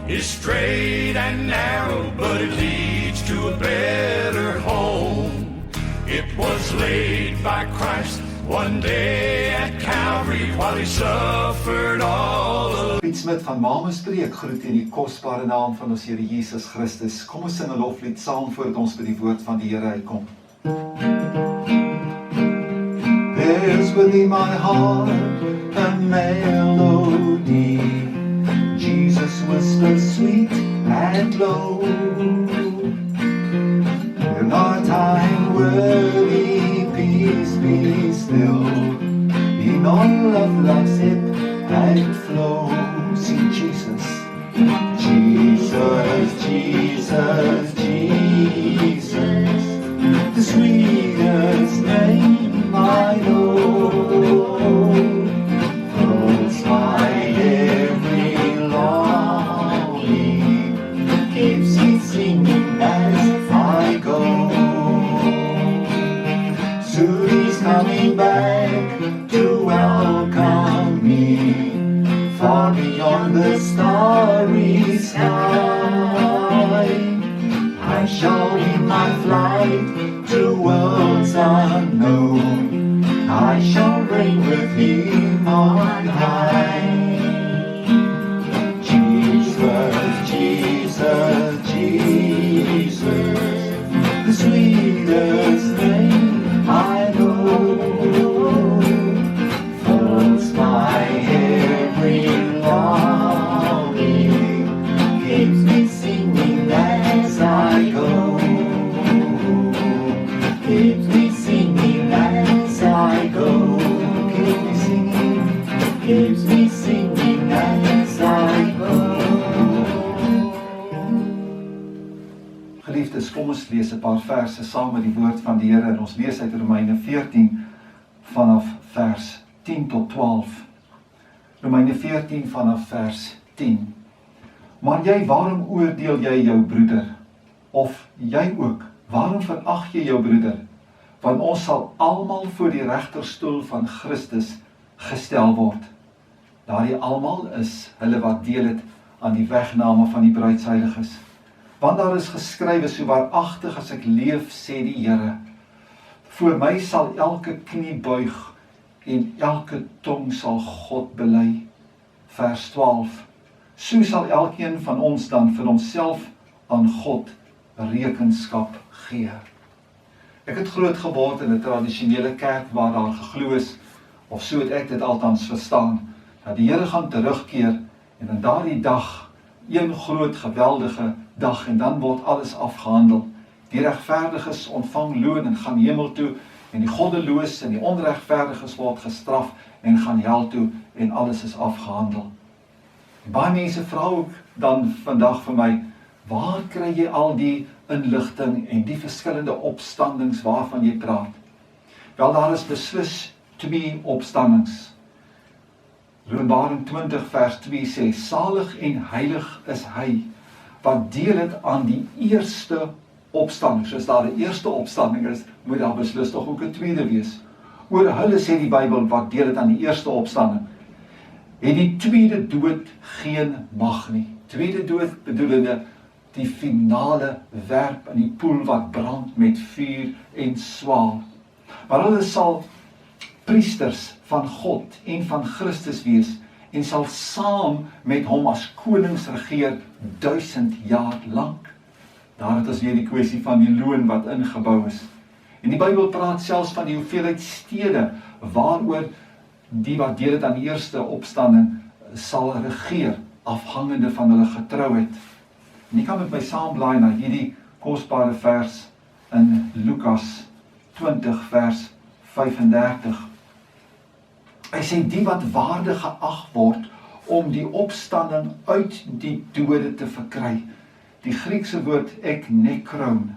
is straight and narrow, but it leads to a better home. It was laid by Christ one day at Calvary while he suffered all alone. Piet Smit van Mamespreek groet in die kosbare naam van ons Here Jesus Christus. Kom ons sing 'n loflied saam voordat ons by die woord van die Here uitkom. There's within my heart a melody. Jesus whispers sweet and low. In our time worthy peace be still. In all of love's ebb and flow. Sing Jesus. Jesus, Jesus, Jesus. The sweetest name I know. Fills my every longing. Keeps me singing as I go. Soon he's coming back to welcome me. Far beyond the starry sky, I shall in my flight to worlds unknown. I shall reign with him on high. Jesus, Jesus, Jesus, the sweetest name I know. Fills my every longing, keeps me singing as I go. Keeps me singing as I go. Keeps me singing, keeps me singing as I go. Geliefdes, kom ons lees 'n paar verse saam met die woord van die Here en ons lees uit Romeine 14 vanaf vers 10 tot 12. Romeine 14 vanaf vers 10. Maar jy, waarom oordeel jy jou broeder? Of jy ook, waarom verag jy jou broeder? Want ons sal almal voor die regterstoel van Christus gestel word. Daardie almal is hulle wat deel het aan die wegname van die bruidsheiliges. Want daar is geskrywe, so waaragtig as ek leef, sê die Here, voor my sal elke knie buig en elke tong sal God bely. Vers 12. So sal elkeen van ons dan vir homself aan God rekenskap gee. Ek het groot geword in 'n tradisionele kerk waar daar geglo is, of so het ek dit althans verstaan, dat die Here gaan terugkeer en in daardie dag, een groot geweldige dag, en dan word alles afgehandel. Die regverdiges ontvang loon en gaan hemel toe, en die goddeloos en die onregverdiges word gestraf en gaan hel toe, en alles is afgehandel. En baie mense vra ook dan vandag vir my, waar kry jy al die inligting en die verskillende opstandings waarvan jy praat? Wel, daar is beslis 2 opstandings. Openbaring 20 vers 2 sê, salig en heilig is hy, wat deel het aan die eerste opstanding. So as daar 'n eerste opstanding is, moet daar beslis tog ook 'n tweede wees. Oor hulle sê die Bybel, wat deel het aan die eerste opstanding, het die tweede dood geen mag nie. Tweede dood bedoelende die finale werp in die poel wat brand met vuur en swaal. Maar hulle sal priesters van God en van Christus wees en sal saam met hom as konings regeer 1000 jaar lank. Daar het ons weer die kwessie van die loon wat ingebou is. En die Bybel praat selfs van die hoeveelheid stede waaroor die wat deel het aan die eerste opstanding sal regeer, afhangende van hulle getrouheid. En jy kan met my saamblaai na hierdie kosbare vers in Lukas 20 vers 35. Hy sê, die wat waardig geag word om die opstanding uit die dode te verkry. Die Griekse woord eknekron,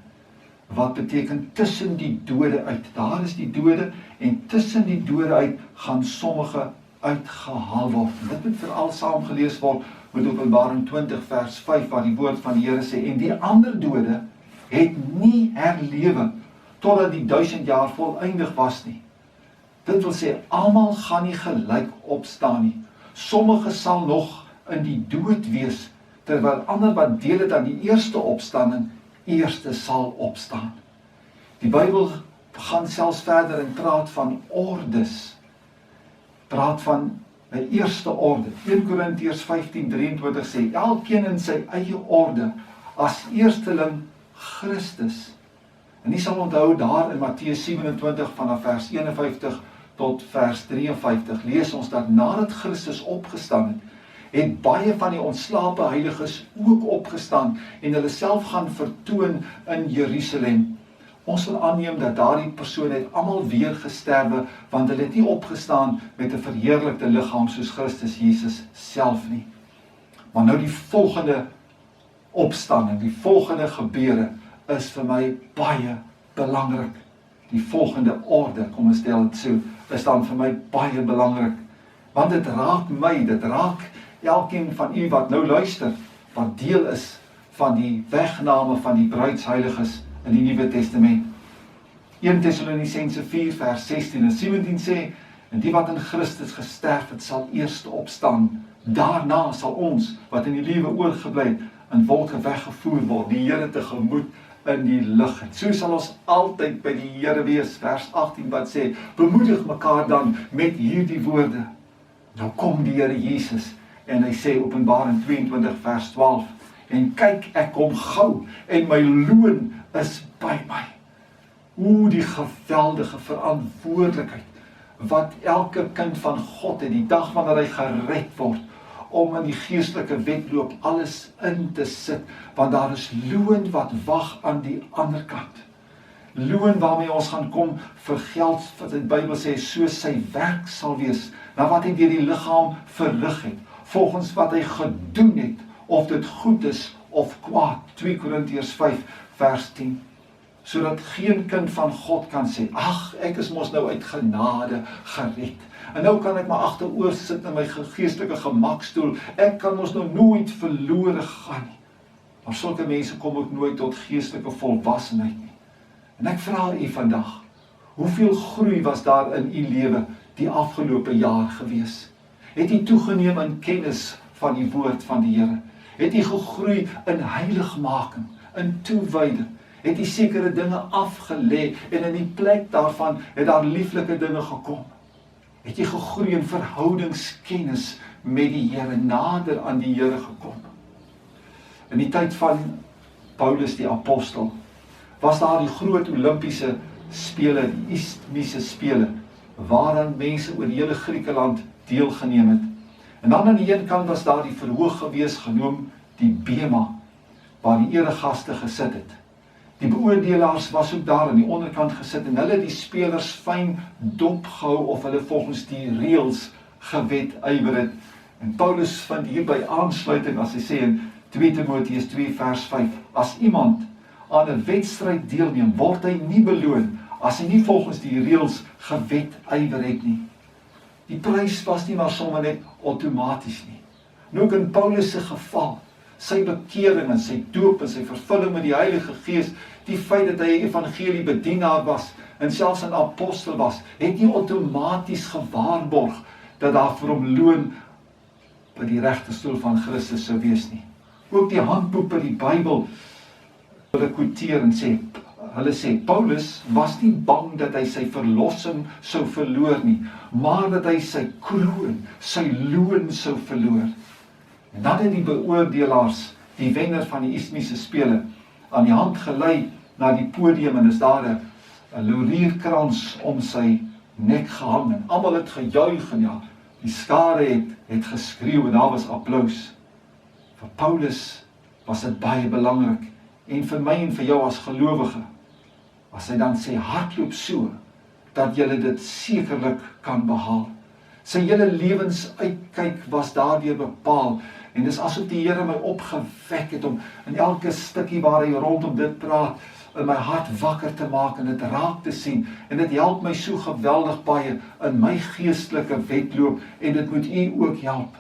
wat beteken tussen die dode uit. Daar is die dode en tussen die dode uit gaan sommige uitgehaal word. Dit moet veral saam gelees word met Openbaring 20 vers 5 waar die woord van die Here sê, en die ander dode het nie herlewe totdat die 1000 jaar voleindig was nie. Dit wil sê, almal gaan nie gelyk opstaan nie. Sommige sal nog in die dood wees, terwyl ander wat deel het aan die eerste opstanding, eerste sal opstaan. Die Bybel gaan selfs verder en praat van ordes, praat van 'n eerste orde. 1 Korintiërs 15:23 sê, elkeen in sy eie orde, as eersteling Christus. En jy sal onthou daar in Matteus 27 vanaf vers 51 tot vers 53, lees ons dat nadat Christus opgestaan het baie van die ontslape heiliges ook opgestaan en hulle self gaan vertoon in Jerusalem. Ons wil aanneem dat daardie persone het almal weer gesterwe, want hulle het nie opgestaan met 'n verheerlikte liggaam soos Christus Jesus self nie. Maar nou die volgende opstanding, die volgende gebeure is vir my baie belangrik. Die volgende orde, kom ons stel dit so, is dan vir my baie belangrik. Want dit raak my, dit raak elkeen van u wat nou luister, wat deel is van die wegname van die bruidsheiliges in die Nuwe Testament. 1 Tessalonisense 4 vers 16 en 17 sê, en die wat in Christus gesterf het, sal eers opstaan. Daarna sal ons, wat in die lewe oorgebly het, in wolke weggevoer word, die Here tegemoet in die lig. So sal ons altyd by die Here wees, vers 18 wat sê, bemoedig mekaar dan met hierdie woorde. Nou kom die Here Jesus, en hy sê Openbaring 22 vers 12, en kyk, ek kom gou, en my loon is by my. Die geweldige verantwoordelikheid, wat elke kind van God het, die dag wanneer hy gered word, om in die geestelike wedloop alles in te sit, want daar is loon wat wag aan die ander kant. Loon waarmee ons gaan kom vir geld, wat die Bybel sê, soos sy werk sal wees, na wat hy deur die liggaam verrig het, volgens wat hy gedoen het, of dit goed is of kwaad. 2 Korintiërs 5 vers 10. Sodat geen kind van God kan sê, ag, ek is mos nou uit genade gered. En nou kan ek maar agteroor sit in my geestelike gemakstoel. Ek kan mos nou nooit verlore gaan nie. Maar sulke mense kom ook nooit tot geestelike volwassenheid nie. En ek vra u vandag, hoeveel groei was daar in u lewe die afgelope jaar gewees? Het u toegeneem in kennis van die woord van die Here? Het u gegroei in heiligmaking, in toewyding? Het u sekere dinge afgelê en in die plek daarvan het daar lieflike dinge gekom? Het jy gegroei in verhoudingskennis met die Here, nader aan die Here gekom? In die tyd van Paulus die apostel, was daar die groot Olimpiese spele, die Isthmiese spele, waaraan mense oor die hele Griekeland deelgeneem het. En dan aan die een kant was daar die verhoog gewees, genoem die Bema, waar die eregaste gesit het. Die beoordelaars was ook daar aan die onderkant gesit en hulle die spelers fyn dopgehou of hulle volgens die reëls gewetywer het. En Paulus vind hierby aansluiting as hy sê in 2 Timoteus 2 vers 5, as iemand aan 'n wedstryd deelneem, word hy nie beloon as hy nie volgens die reëls gewetywer het nie. Die prys was nie maar sommer net outomaties nie. Nou ook in Paulus se geval, sy bekering en sy doop en sy vervulling met die Heilige Gees, die feit dat hy 'n evangelie bedienaar was en selfs 'n apostel was, het nie outomaties gewaarborg dat daar vir hom loon by die regterstoel van Christus sou wees nie. Ook die handboek by die Bybel hulle quoteer en sê, hulle sê, Paulus was nie bang dat hy sy verlossing sou verloor nie, maar dat hy sy kroon, sy loon sou verloor. En dan het die beoordelaars, die wenner van die Isthmiese spele, aan die hand gelei na die podium en is daar 'n laurierkrans om sy nek gehang en almal het gejuig en ja, die skare het geskreeu en daar was applous. Vir Paulus was dit baie belangrik en vir my en vir jou as gelowige, as hy dan sê hardloop so, dat jy dit sekerlik kan behaal. Sy hele lewensuitkyk was daardeur bepaal en dis asof die Here my opgewek het om in elke stukkie waar hy rondom dit praat, in my hart wakker te maak en dit raak te sien en dit help my so geweldig baie in my geestelike wedloop en dit moet u ook help.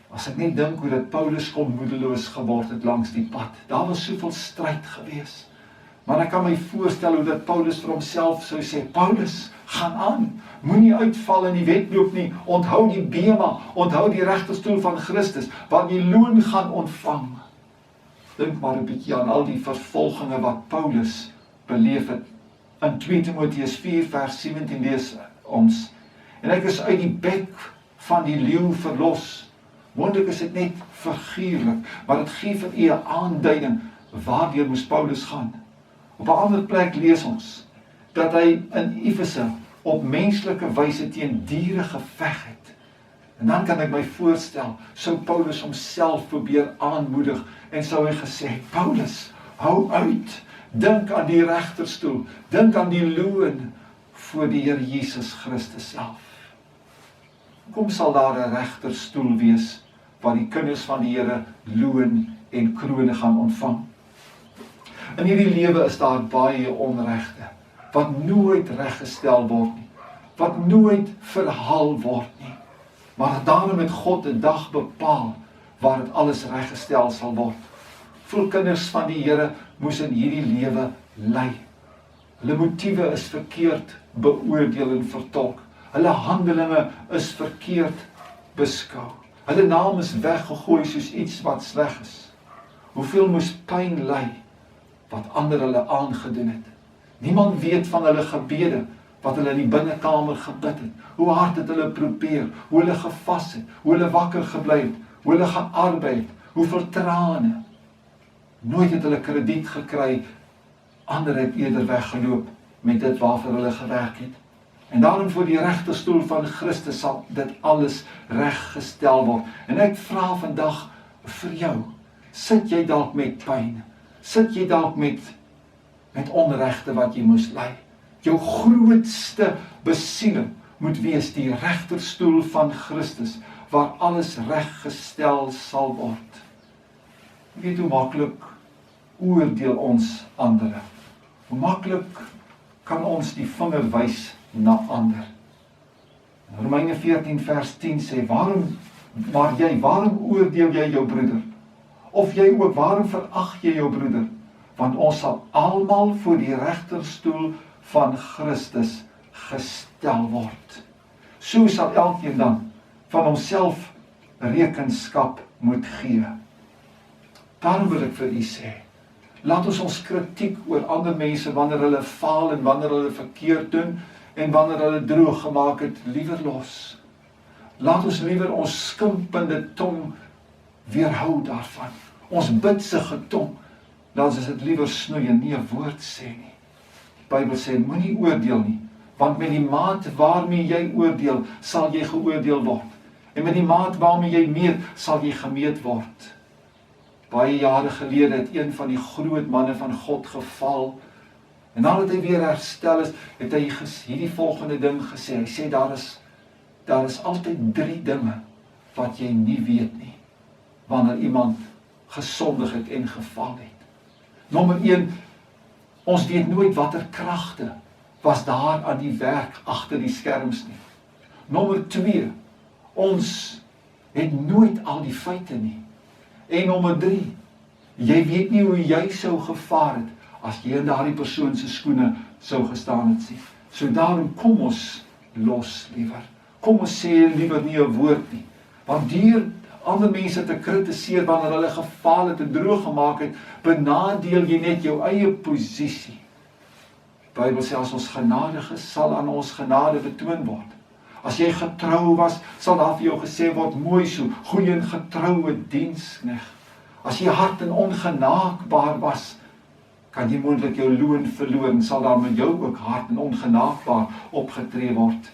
As ek net dink hoe dat Paulus kon moedeloos geword het langs die pad, daar was soveel stryd gewees. Maar ek kan my voorstel hoe dat Paulus vir homself sou sê, Paulus, gaan aan, moenie uitval in die wedloop nie, onthou die bema, onthou die regterstoel van Christus, waar jy loon gaan ontvang. Dink maar 'n bietjie aan al die vervolginge wat Paulus beleef het. In 2 Timoteus 4 vers 17 lees ons, en ek is uit die bek van die leeu verlos. Moontlik is dit net figuurlik, maar dit gee vir u 'n aanduiding, waardeur moes Paulus gaan. Op 'n ander plek lees ons, dat hy in Efese op menslike wyse teen diere geveg het. En dan kan ek my voorstel, sou Paulus homself probeer aanmoedig, en sou hy gesê, Paulus, hou uit, dink aan die regterstoel, dink aan die loon voor die Here Jesus Christus self. Hoekom sal daar 'n regterstoel wees, waar die kinders van die Here loon en krone gaan ontvang? In hierdie lewe is daar baie onregte, wat nooit reggestel word nie, wat nooit verhaal word nie. Maar daarom het God 'n dag bepaal, waar dit alles reggestel sal word. Veel kinders van die Here moes in hierdie lewe ly. Hulle motiewe is verkeerd beoordeel en vertolk. Hulle handelinge is verkeerd beskou. Hulle naam is weggegooi soos iets wat sleg is. Hoeveel moes pyn ly, wat ander hulle aangedoen het. Niemand weet van hulle gebede, wat hulle in die binnekamer gebid het, hoe hard het hulle probeer, hoe hulle gevas het, hoe hulle wakker gebly het, hoe hulle gearbei het, hoeveel trane. Nooit het hulle krediet gekry, ander het eerder weggeloop met dit waarvoor hulle gewerk het. En daarom voor die regterstoel van Christus sal dit alles reggestel word. En ek vra vandag vir jou, sit jy dalk met pyn? Sit jy dalk met onregte wat jy moes ly? Jou grootste besiening moet wees die regterstoel van Christus, waar alles reggestel sal word. Jy weet hoe maklik oordeel ons ander. Hoe maklik kan ons die vinger wys na ander. Romeine 14 vers 10 sê, waarom oordeel jy jou broeder? Of jy ook, waarom verag jy jou broeder? Want ons sal almal voor die regterstoel van Christus gestel word. So sal elkeen dan van homself rekenskap moet gee. Daarom wil ek vir u sê, laat ons kritiek oor ander mense, wanneer hulle faal en wanneer hulle verkeerd doen, en wanneer hulle droog gemaak het, liewer los. Laat ons liewer ons skimpende tong weerhou daarvan. Ons bitsige tong, dan is dit liewer snoei en nie 'n woord sê nie. Die Bybel sê, moenie oordeel nie, want met die maat waarmee jy oordeel, sal jy geoordeel word. En met die maat waarmee jy meet, sal jy gemeet word. Baie jare gelede het een van die groot manne van God geval, en nadat hy weer herstel is, het hy hierdie volgende ding gesê. Hy sê, daar is altyd 3 dinge wat jy nie weet nie, wanneer iemand gesondig het en geval het. Nommer 1, ons weet nooit watter kragte was daar aan die werk agter die skerms nie. Nommer 2, ons het nooit al die feite nie. En nommer 3, jy weet nie hoe jy sou gevaar het, as jy in daardie persoon se skoene sou gestaan het sien. So daarom kom ons los liewer. Kom ons sê liewer nie 'n woord nie. Want deur ander mense te kritiseer wanneer hulle gefaal het en droog gemaak het, benadeel jy net jou eie posisie. Die Bybel sê, as ons genadig is, sal aan ons genade betoon word. As jy getrou was, sal daar vir jou gesê word, mooi so, goeie en getroue diensknegt. As jy hard en ongenaakbaar was, kan jy moontlik jou loon verloor, en sal daar met jou ook hard en ongenaakbaar opgetree word.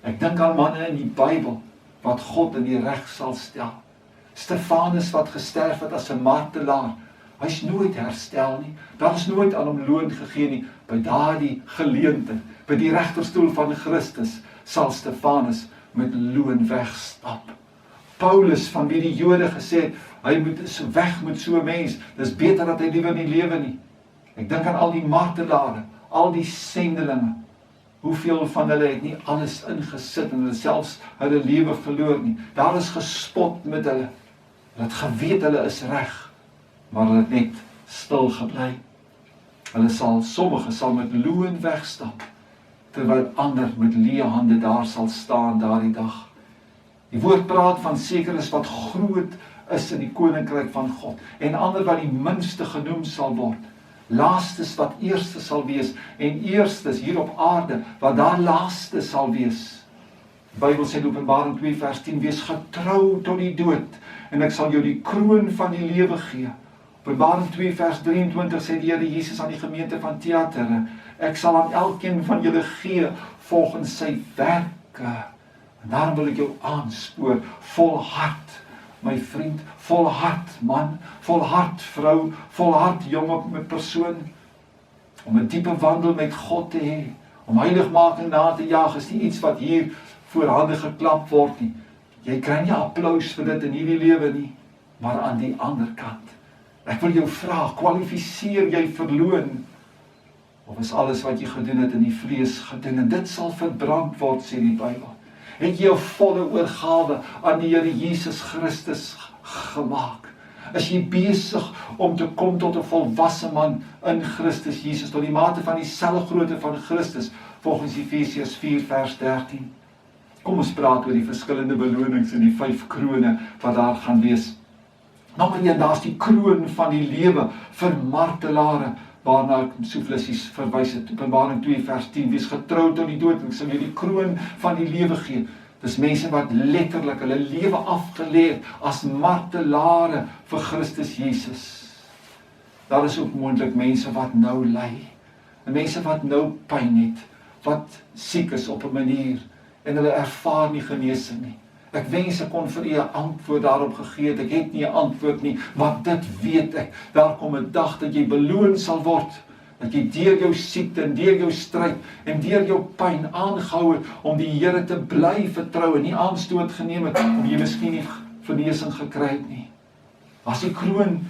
Ek dink aan manne in die Bybel, wat God in die reg sal stel. Stefanus wat gesterf het as 'n martelaar, hy is nooit herstel nie, daar is nooit aan hom loon gegee nie. By daardie geleentheid, by die regterstoel van Christus, sal Stefanus met loon wegstap. Paulus, van wie die Jode gesê het, hy moet weg met so 'n mens, dis beter dat hy liewer nie lewe nie. Ek dink aan al die martelare, al die sendelinge, hoeveel van hulle het nie alles ingesit, en hulle selfs hulle lewe verloor nie. Daar is gespot met hulle, hulle het geweet hulle is reg, maar hulle het net stil gebly. Sommige sal met loon wegstap, terwyl ander met leë hande daar sal staan daardie dag. Die woord praat van sekeres wat groot is in die koninkryk van God, en ander wat die minste genoem sal word. Laastes wat eerste sal wees, en eerstes hier op aarde, wat daar laaste sal wees. Die Bybel sê in Openbaring 2 vers 10, wees getrou tot die dood, en ek sal jou die kroon van die lewe gee. Openbaring 2 vers 23 sê die Here Jesus aan die gemeente van Thyatira, ek sal aan elkeen van julle gee volgens sy werke. En daarom wil ek jou aanspoor, volhard, my vriend, volhard man, volhard vrou, volhard jonge persoon, om 'n diepe wandel met God te hê, om heiligmaking na te jaag, is nie iets wat hier voorhande geklap word nie. Jy kry nie applaus vir dit in hierdie lewe nie, maar aan die ander kant. Ek wil jou vra, kwalifiseer jy vir loon, of is alles wat jy gedoen het in die vlees gedoen, en dit sal verbrand word, sê die Bybel. Het jy 'n volle oorgawe aan die Here Jesus Christus gemaak? Is jy besig om te kom tot 'n volwasse man in Christus Jesus, tot die mate van dieselfde grootte van Christus, volgens Efesiërs 4 vers 13? Kom ons praat oor die verskillende belonings en die 5 krone wat daar gaan wees. Nommer 1, daar's die kroon van die lewe vir martelare, waarna ek so flissies verwys het. Openbaring 2 vers 10, wees getrou tot die dood, en ek sal jou die kroon van die lewe gee. Dis mense wat letterlik hulle lewe afgelê het as martelare vir Christus Jesus. Daar is ook moontlik mense wat nou ly, en mense wat nou pyn het, wat siek is op 'n manier, en hulle ervaar nie genesing nie. Ek wens ek kon vir u 'n antwoord daarop gegee het. Ek het nie 'n antwoord nie, maar dit weet ek. Daar kom 'n dag dat jy beloon sal word, dat jy deur jou siekte en deur jou stryd en deur jou pyn aangehou het om die Here te bly vertrou en nie aanstoot geneem het om jy miskien nie genesing gekry het nie. As die kroon,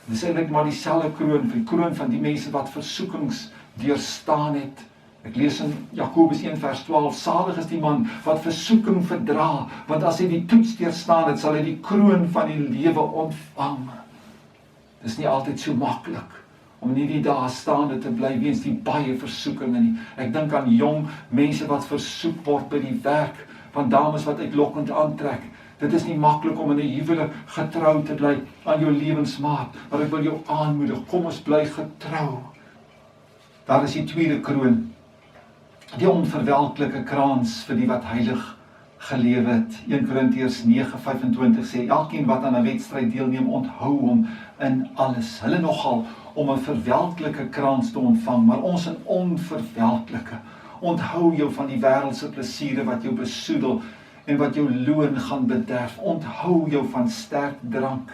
dis eintlik maar dieselfde kroon, die kroon van die mense wat versoekings deurstaan het. Ek lees in Jakobus 1 vers 12, salig is die man wat versoeking verdra, want as hy die toets deurstaan het, sal hy die kroon van die lewe ontvang. Dis nie altyd so maklik om nie die dae staande te bly weens die baie versoekinge nie. Ek dink aan jong mense wat versoek word by die werk, van dames wat uitlokkend aantrek. Dit is nie maklik om in 'n huwelik getrou te bly aan jou lewensmaat, maar ek wil jou aanmoedig, kom ons bly getrou. Daar is die tweede kroon, die onverwelklike krans vir die wat heilig gelewe het. 1 Korintiërs 9:25 sê, elkeen wat aan 'n wedstryd deelneem, onthou hom in alles. Hulle nogal om 'n verwelklike krans te ontvang, maar ons 'n onverwelklike. Onthou jou van die wêreldse plesiere wat jou besoedel en wat jou loon gaan bederf. Onthou jou van sterk drank.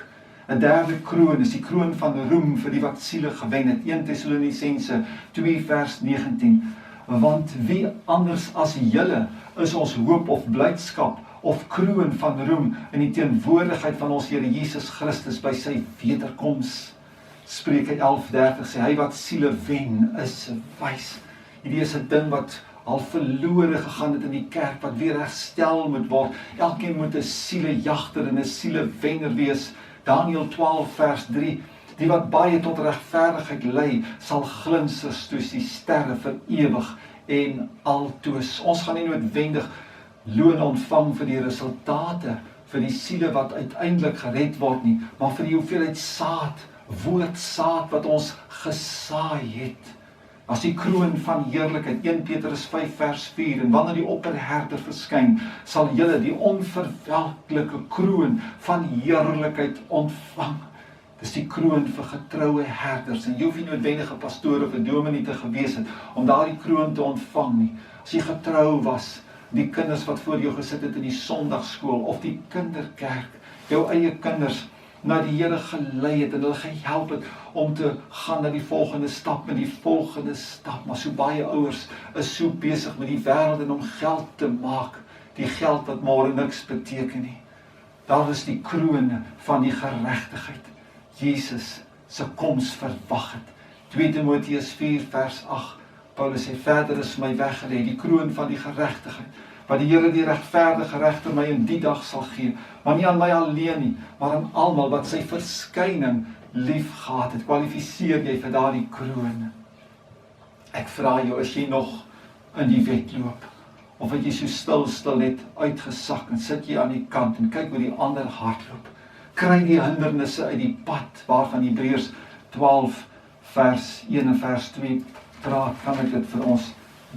'n derde kroon is die kroon van roem vir die wat siele gewen het. 1 Tessalonisense 2 vers 19. Want wie anders as julle is ons hoop of blydskap of kroon van roem in die teenwoordigheid van ons Here Jesus Christus by sy wederkoms. Spreuke 11:30 sê, hy wat siele wen is wys. Hierdie is 'n ding wat al verlore gegaan het in die kerk, wat weer herstel moet word. Elkeen moet 'n sielejagter en 'n sielewenner wees. Daniël 12 vers 3, die wat baie tot regverdigheid lei, sal glinster soos die sterre vir ewig en altoos. Ons gaan nie noodwendig loon ontvang vir die resultate, vir die siele wat uiteindelik gered word nie, maar vir die hoeveelheid saad, woordsaad wat ons gesaai het. As die kroon van heerlikheid, 1 Petrus 5 vers 4, en wanneer die opperherder verskyn, sal julle die onverwelklike kroon van heerlikheid ontvang. Dis die kroon vir getroue herders, en jy hoef nie noodwendig 'n pastoor of 'n dominee te gewees het om daardie kroon te ontvang nie. As jy getrou was, die kinders wat voor jou gesit het in die sonndagskool of die kinderkerk, jou eie kinders na die Here gelei het en hulle gehelp het om te gaan na die volgende stap, met die volgende stap. Maar so baie ouers is so besig met die wêreld en om geld te maak, die geld wat môre niks beteken nie. Daar is die kroon van die geregtigheid. Jesus se koms verwag het. 2 Timoteus 4 vers 8, Paulus sê, verder is my weggelê die kroon van die geregtigheid, wat die Here die regverdige regter my in die dag sal gee, maar nie aan my alleen nie, maar aan almal wat sy verskyning lief gehad het. Kwalifiseer jy vir daardie kroon? Ek vra jou, as jy nog in die wedloop, of wat jy so stil het uitgesak en sit jy aan die kant en kyk hoe die ander hardloop, kry die hindernisse uit die pad waarvan Hebreërs 12 vers 1 en vers 2 praat, kan ek dit vir ons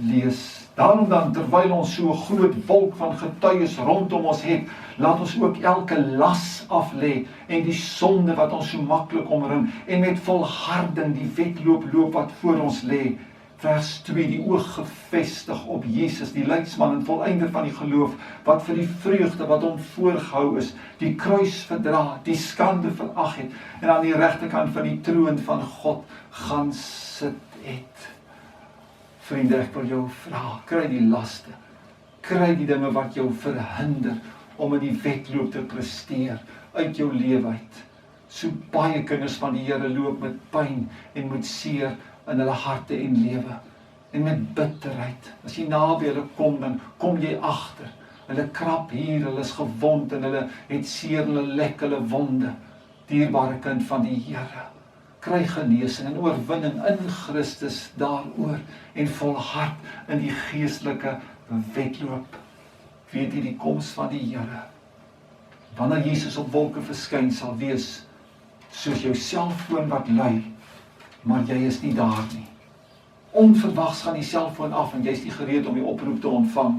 lees. Daarom dan, terwyl ons so 'n groot wolk van getuies rondom ons het, laat ons ook elke las af lê en die sonde wat ons so maklik omring en met volharding die wedloop loop wat voor ons lê. Vers 2, die oog gefestig op Jesus, die leidsman en volleinder van die geloof, wat vir die vreugde wat hom voorgehou is, die kruis verdra, die skande verag het, en aan die regterkant van die troon van God gaan sit het. Vriende, ek wil jou vra, kry die laste, kry die dinge wat jou verhinder om in die wedloop te presteer, uit jou lewe uit. So baie kinders van die Here loop met pyn en met seer in hulle harte en lewe, en met bitterheid. As jy naby hulle kom, dan kom jy agter. Hulle krap hier, hulle is gewond en hulle het seer, hulle lek hulle wonde. Dierbare kind van die Here, kry genesing en oorwinning in Christus daaroor en volhard in die geestelike wedloop. Weet jy, die koms van die Here, wanneer Jesus op wolke verskyn, sal wees soos jou selfoon wat lui, maar jy is nie daar nie. Onverwags gaan die selfoon af en jy is nie gereed om die oproep te ontvang.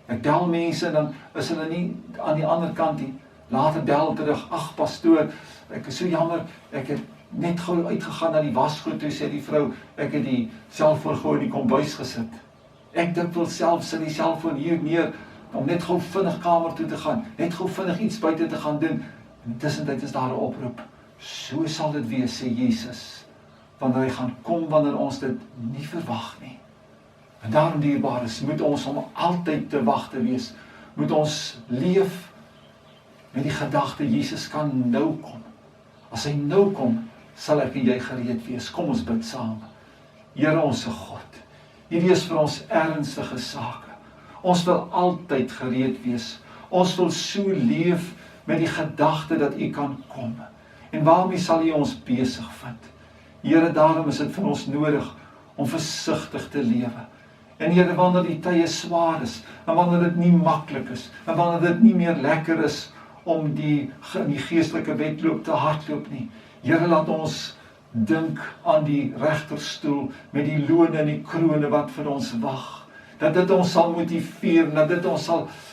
Ek bel mense en dan is hulle nie aan die ander kant nie. Later bel terug, ag pastoor, ek is so jammer, ek het net gou uitgegaan na die wasgoed, toe sê die vrou, ek het die selfoon gou in die kombuis gesit. Ek dink wel self sit die selfoon hier neer, om net gou vinnig kamer toe te gaan, net gou vinnig iets buite te gaan doen. En tussentyd is daar 'n oproep. So sal dit wees, sê Jesus, wanneer hy gaan kom, wanneer ons dit nie verwag nie. En daarom, dierbares, moet ons om altyd te wag te wees, moet ons leef met die gedagte, Jesus kan nou kom. As hy nou kom, sal ek en jy gereed wees. Kom ons bid saam. Here onsse God, U wees vir ons ernstige sake. Ons wil altyd gereed wees. Ons wil so leef met die gedagte dat U kan kom. En waarmee sal U ons besig vind? Here, daarom is dit vir ons nodig om versigtig te lewe. En Here, wanneer die tye swaar is, en wanneer dit nie maklik is, en wanneer dit nie meer lekker is om in die geestelike wedloop te hardloop nie. Here, laat ons dink aan die regterstoel met die lone en die krone wat vir ons wag. Dat dit ons sal motiveer, dat dit ons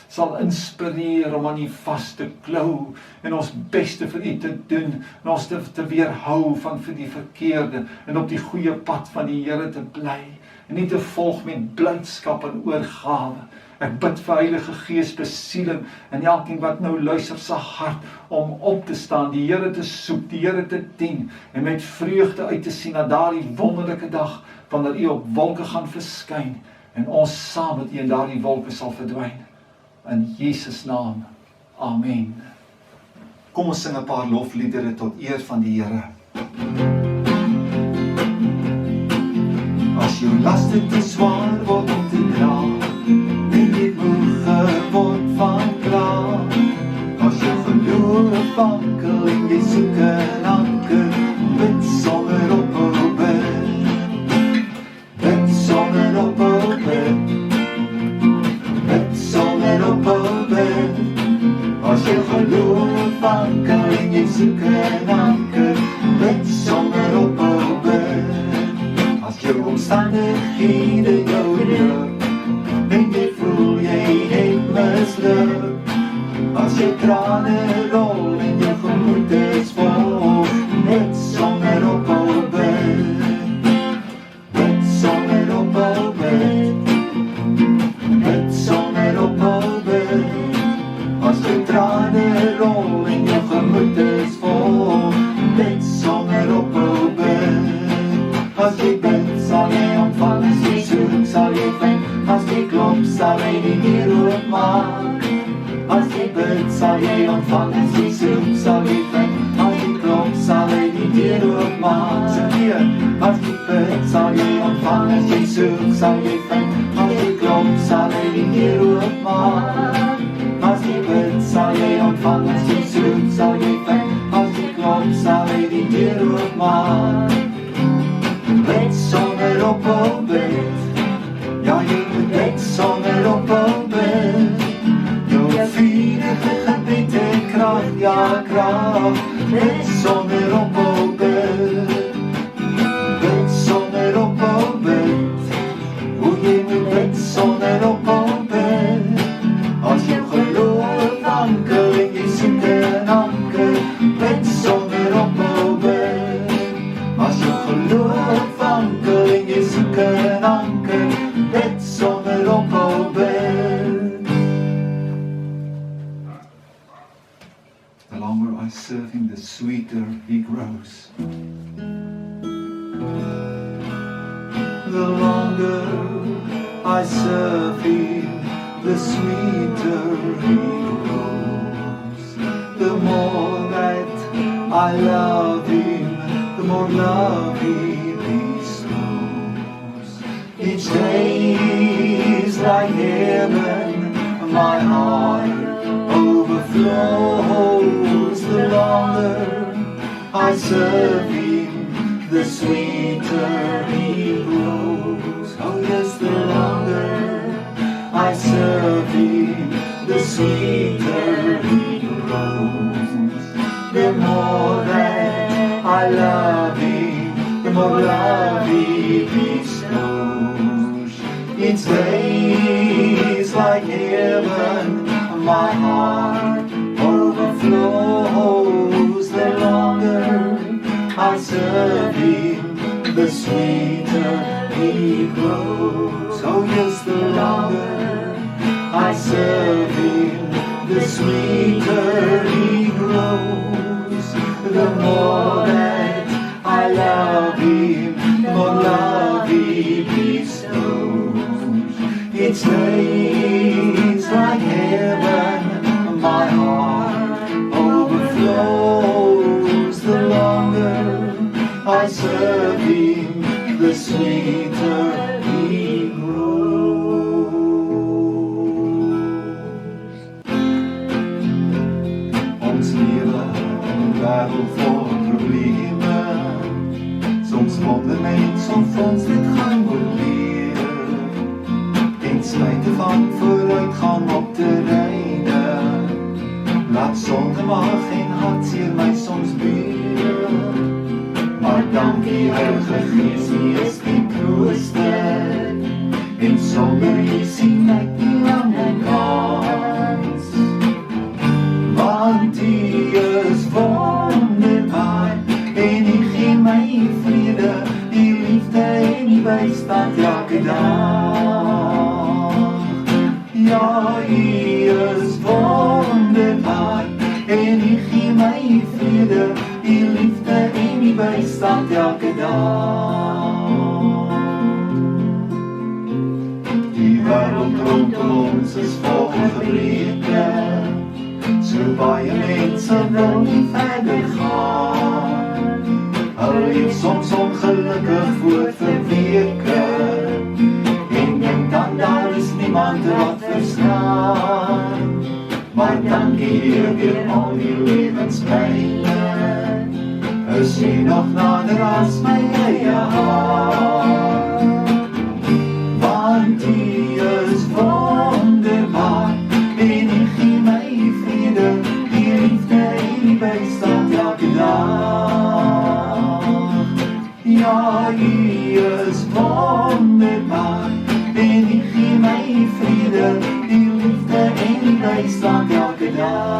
sal inspireer om aan U vas te klou en ons beste vir U te doen en ons te weerhou van vir die verkeerde en op die goeie pad van die Here te bly en nie te volg met blydskap en oorgawe. Ek bid vir Heilige Gees besieling en elkeen wat nou luister se hart om op te staan, die Here te soek, die Here te dien en met vreugde uit te sien na daardie wonderlike dag wanneer U op wolke gaan verskyn en ons saam met U in daardie wolke sal verdwyn. In Jesus naam. Amen. Kom ons sing 'n paar lofliedere tot eer van die Here. As jou laste te swaar word om te dra, en jy moeg geword van kla, as jou geloof wankel en jy soek 'n anker, bid sonder ophou bid, bid sonder ophou bid, bid sonder ophou bid, as jou geloof wankel en jy soek 'n anker, bid sonder ophou bid. As jou omstandighede jou druk en jy voel jy het misluk, as jou trane rol en jou gemoed is vol, bid sonder ophou bid, bid sonder ophou bid, bid sonder ophou bid, as jou trane rol en jou gemoed is vol, bid sonder ophou bid. As jy bid, sal jy ontvang, as jy soek, sal jy vind, as jy klop, sal hy die deur oopmaak. As jy bid, sal jy ontvang, as jy soek, sal jy vind, as jy klop, sal hy die deur oopmaak. As jy bid, sal jy ontvang, as jy soek, sal jy vind, as jy klop, sal hy die deur oopmaak. As jy bid, sal jy ontvang, as jy soek, sal jy vind, as jy klop, sal hy die deur oopmaak. Bid sonder ophou bid, I serve him, the sweeter he grows. The longer I serve him, the sweeter he grows. The more that I love him, the more love he bestows. Each day is like heaven, my heart overflows. The longer I serve him, the sweeter he grows. Oh yes, the longer I serve him, the sweeter he grows. The more that I love him, the more love he bestows. Each day is like heaven, my heart overflows. The longer I serve him, the sweeter he grows. Oh yes, the longer I serve him, the sweeter he grows. The more that I love him, the more love he bestows. Each day is like heaven, my heart overflows. The longer I serve him, the sweeter he grows. Ons lewe in 'n wêreld vol probleme. Soms wonder mens of ons dit gaan oorleef. Ten spyte van vooruitgang op terreine, laat sonde mag en hartseer my soms beer. Maar dankie Heilige Gees, U is die trooster, en sonder U sien ek nie lange kans. Want U is wonderbaar, en U gee my vrede, U liefde en U bystand elke dag. Ja, U is wonderbaar, en U gee my vrede, U liefde en U bystand elke dag. Die wêreld rondom ons is vol gebreke, so baie mense wil nie verder gaan. Hulle leef soms ongelukkig voort vir weke, en dink dan daar is niemand wat verstaan. Maar dankie Heer, deur al die lewenspyne, is U nog nader as my eie hart. Want U is wonderbaar, en U gee my vrede, U liefde en U bystand elke dag. Ja, U is wonderbaar, en U gee my vrede, U liefde en U bystand elke dag.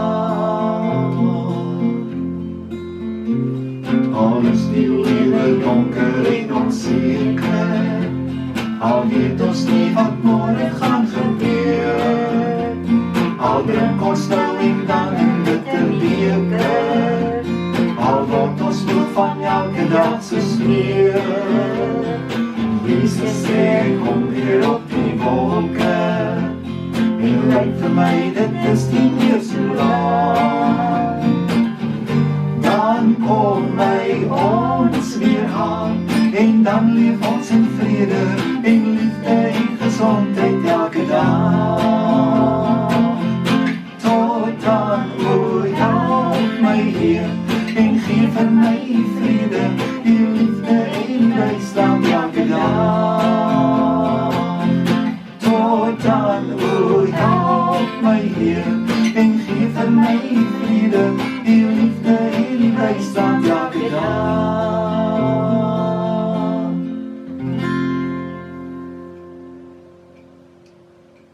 Alles die lewe donker en onseker, al weet ons nie wat môre gaan gebeur. Al drink ons nou en dan in bitter beker, al word ons moe van elke dag se smeer. Jesus sê, kom weer op die wolke, en lyk vir my dit is nie meer so lang. Dan kom my ons weer aan, en dan leef ons in vrede, en liefde en gezondheid elke dag. Tot dan, o help my Heer, en geef vir my vrede, en liefde